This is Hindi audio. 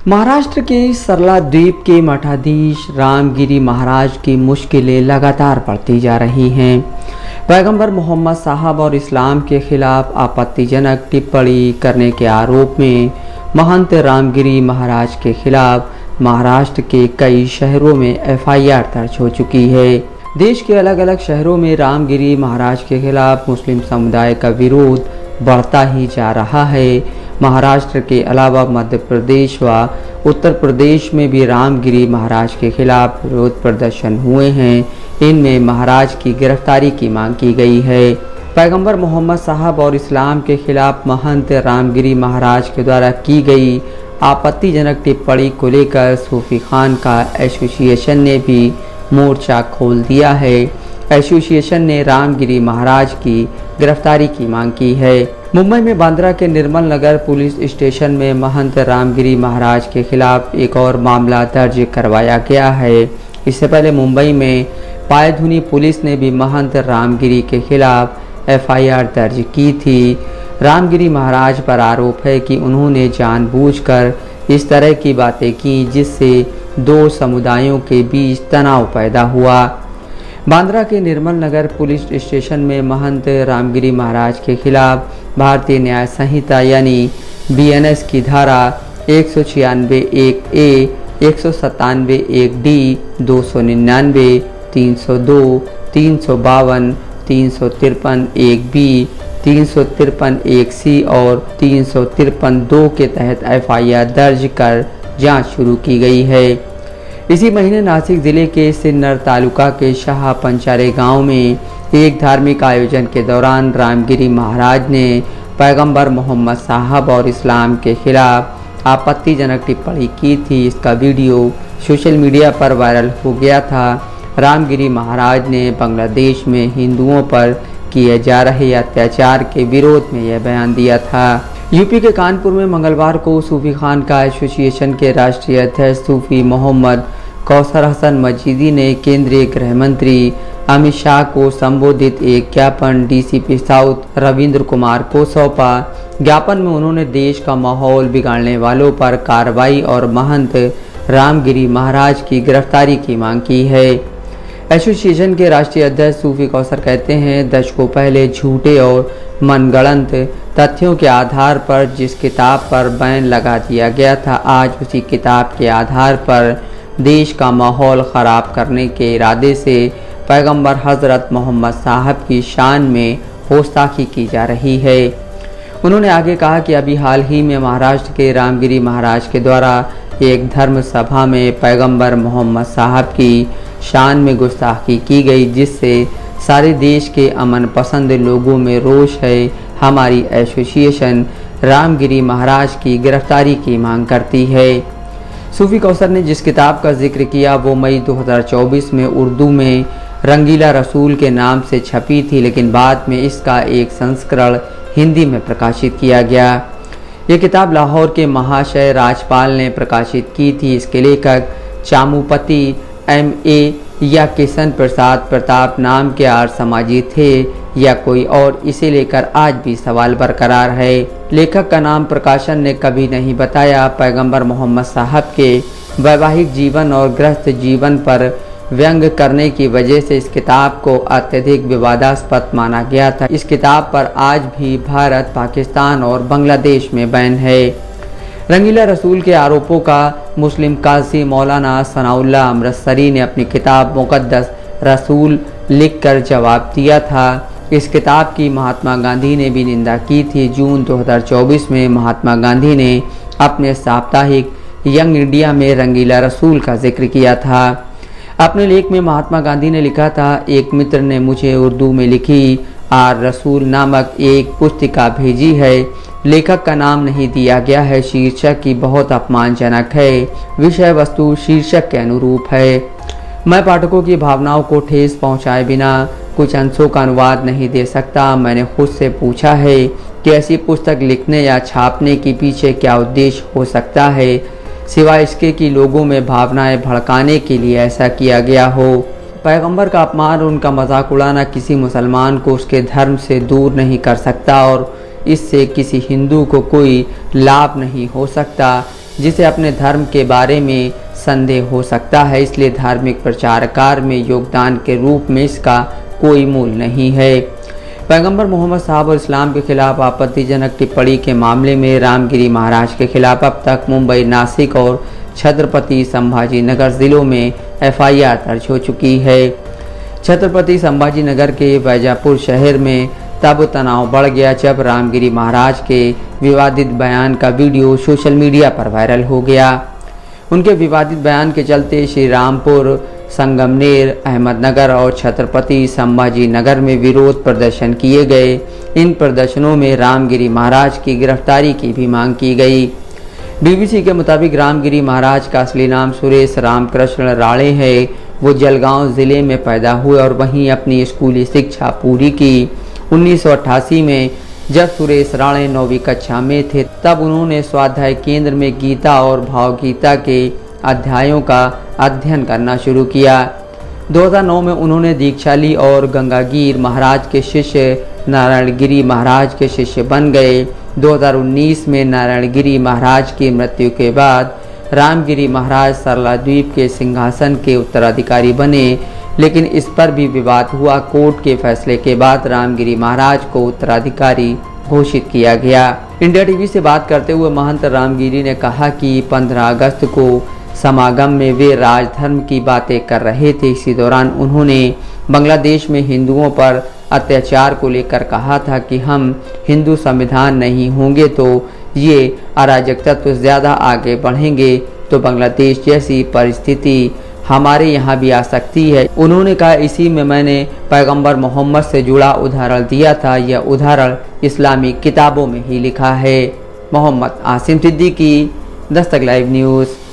महाराष्ट्र के सरला द्वीप के मठाधीश रामगिरी महाराज की मुश्किलें लगातार बढ़ती जा रही हैं। पैगंबर मोहम्मद साहब और इस्लाम के खिलाफ आपत्तिजनक टिप्पणी करने के आरोप में महंत रामगिरी महाराज के खिलाफ महाराष्ट्र के कई शहरों में एफआईआर दर्ज हो चुकी है। देश के अलग अलग शहरों में रामगिरी महाराज के खिलाफ मुस्लिम समुदाय का विरोध बढ़ता ही जा रहा है। महाराष्ट्र के अलावा मध्य प्रदेश व उत्तर प्रदेश में भी रामगिरी महाराज के खिलाफ विरोध प्रदर्शन हुए हैं। इनमें महाराज की गिरफ्तारी की मांग की गई है। पैगंबर मोहम्मद साहब और इस्लाम के खिलाफ महंत रामगिरी महाराज के द्वारा की गई आपत्तिजनक टिप्पणी को लेकर सूफी खान का एसोसिएशन ने भी मोर्चा खोल दिया है। एसोसिएशन ने रामगिरी महाराज की गिरफ्तारी की मांग की है। मुंबई में बांद्रा के निर्मल नगर पुलिस स्टेशन में महंत रामगिरी महाराज के खिलाफ एक और मामला दर्ज करवाया गया है। इससे पहले मुंबई में पायधुनी पुलिस ने भी महंत रामगिरी के खिलाफ एफआईआर दर्ज की थी। रामगिरी महाराज पर आरोप है कि उन्होंने जानबूझकर इस तरह की बातें की जिससे दो समुदायों के बीच तनाव पैदा हुआ। बांद्रा के निर्मल नगर पुलिस स्टेशन में महंत रामगिरी महाराज के खिलाफ भारतीय न्याय संहिता यानी बीएनएस की धारा 196(1)(a), 197(1)(d), 299, 302, 352, 353(1)(b), 353(1)(c और 353(2) के तहत एफआईआर दर्ज कर जांच शुरू की गई है। इसी महीने नासिक जिले के सिन्नर तालुका के शाह पंचारे गांव में एक धार्मिक आयोजन के दौरान रामगिरी महाराज ने पैगंबर मोहम्मद साहब और इस्लाम के खिलाफ आपत्तिजनक टिप्पणी की थी। इसका वीडियो सोशल मीडिया पर वायरल हो गया था। रामगिरी महाराज ने बांग्लादेश में हिंदुओं पर किए जा रहे अत्याचार के विरोध में यह बयान दिया था। यूपी के कानपुर में मंगलवार को सूफी खान का एसोसिएशन के राष्ट्रीय अध्यक्ष सूफी मोहम्मद कौसर हसन मजीदी ने केंद्रीय गृह मंत्री अमित शाह को संबोधित एक ज्ञापन डीसीपी साउथ रविंद्र कुमार को सौंपा। ज्ञापन में उन्होंने देश का माहौल बिगाड़ने वालों पर कार्रवाई और महंत रामगिरी महाराज की गिरफ्तारी की मांग की है। एसोसिएशन के राष्ट्रीय अध्यक्ष सूफी कौसर कहते हैं, दशकों पहले झूठे और मनगढ़ंत तथ्यों के आधार पर जिस किताब पर बैन लगा दिया गया था, आज उसी किताब के आधार पर देश का माहौल ख़राब करने के इरादे से पैगंबर हज़रत मोहम्मद साहब की शान में गुस्ताखी की जा रही है। उन्होंने आगे कहा कि अभी हाल ही में महाराष्ट्र के रामगिरी महाराज के द्वारा एक धर्म सभा में पैगंबर मोहम्मद साहब की शान में गुस्ताखी की गई, जिससे सारे देश के अमन पसंद लोगों में रोष है। हमारी एसोसिएशन रामगिरी महाराज की गिरफ्तारी की मांग करती है। सूफी कौसर ने जिस किताब का जिक्र किया वो मई 2024 में उर्दू में रंगीला रसूल के नाम से छपी थी, लेकिन बाद में इसका एक संस्करण हिंदी में प्रकाशित किया गया। ये किताब लाहौर के महाशय राजपाल ने प्रकाशित की थी। इसके लेखक चामुपति MA या किशन प्रसाद प्रताप नाम के आर्य समाजी थे या कोई और, इसे लेकर आज भी सवाल बरकरार है। लेखक का नाम प्रकाशन ने कभी नहीं बताया। पैगंबर मोहम्मद साहब के वैवाहिक जीवन और गृहस्थ जीवन पर व्यंग करने की वजह से इस किताब को अत्यधिक विवादास्पद माना गया था। इस किताब पर आज भी भारत, पाकिस्तान और बांग्लादेश में बैन है। रंगीला रसूल के आरोपों का मुस्लिम काजी मौलाना सनाउल्लाह अमृतसरी ने अपनी किताब मुक़द्दस रसूल लिखकर जवाब दिया था। इस किताब की महात्मा गांधी ने भी निंदा की थी। जून 2024 में महात्मा गांधी ने अपने साप्ताहिक यंग इंडिया में रंगीला रसूल का जिक्र किया था। अपने लेख में महात्मा गांधी ने लिखा था, एक मित्र ने मुझे उर्दू में लिखी आर रसूल नामक एक पुस्तिका भेजी है। लेखक का नाम नहीं दिया गया है। शीर्षक की बहुत अपमानजनक है। विषय वस्तु शीर्षक के अनुरूप है। मैं पाठकों की भावनाओं को ठेस पहुंचाए बिना कुछ अंशों का अनुवाद नहीं दे सकता। मैंने खुद से पूछा है कि ऐसी पुस्तक लिखने या छापने के पीछे क्या उद्देश्य हो सकता है, सिवाय इसके कि लोगों में भावनाएं भड़काने के लिए ऐसा किया गया हो। पैगंबर का अपमान और उनका मजाक उड़ाना किसी मुसलमान को उसके धर्म से दूर नहीं कर सकता और इससे किसी हिंदू को कोई लाभ नहीं हो सकता। जिसे अपने धर्म के बारे में संदेह हो सकता है, इसलिए धार्मिक प्रचार कार्य में योगदान के रूप में इसका कोई मूल नहीं है। पैगंबर मोहम्मद साहब और इस्लाम के खिलाफ आपत्तिजनक टिप्पणी के मामले में रामगिरी महाराज के खिलाफ अब तक मुंबई, नासिक और छत्रपति संभाजी नगर जिलों में FIR दर्ज हो चुकी है। छत्रपति संभाजी नगर के वैजापुर शहर में तब तनाव बढ़ गया जब रामगिरी महाराज के विवादित बयान का वीडियो सोशल मीडिया पर वायरल हो गया। उनके विवादित बयान के चलते श्री रामपुर, संगमनेर, अहमदनगर और छत्रपति संभाजी नगर में विरोध प्रदर्शन किए गए। इन प्रदर्शनों में रामगिरी महाराज की गिरफ्तारी की भी मांग की गई। BBC के मुताबिक रामगिरी महाराज का असली नाम सुरेश रामकृष्ण राणे है। वो जलगांव ज़िले में पैदा हुए और वहीं अपनी स्कूली शिक्षा पूरी की। 1988 में जब सुरेश राणे 9वीं कक्षा में थे तब उन्होंने स्वाध्याय केंद्र में गीता और भावगीता के अध्यायों का अध्ययन करना शुरू किया। 2009 में उन्होंने दीक्षा ली और गंगागीर महाराज के शिष्य नारायणगिरी महाराज के शिष्य बन गए। 2019 में नारायणगिरी महाराज की मृत्यु के बाद रामगिरी महाराज सरला द्वीप के सिंहासन के उत्तराधिकारी बने, लेकिन इस पर भी विवाद हुआ। कोर्ट के फैसले के बाद रामगिरी महाराज को उत्तराधिकारी घोषित किया गया। इंडिया टीवी से बात करते हुए महंत रामगिरी ने कहा कि 15 अगस्त को समागम में वे राजधर्म की बातें कर रहे थे। इसी दौरान उन्होंने बांग्लादेश में हिंदुओं पर अत्याचार को लेकर कहा था कि हम हिंदू संविधान नहीं होंगे तो ये अराजक तत्व ज़्यादा आगे बढ़ेंगे, तो बांग्लादेश जैसी परिस्थिति हमारे यहाँ भी आ सकती है। उन्होंने कहा, इसी में मैंने पैगंबर मोहम्मद से जुड़ा उदाहरण दिया था। यह उदाहरण इस्लामी किताबों में ही लिखा है। Mohammad Asim Siddiqui, Dastak live news.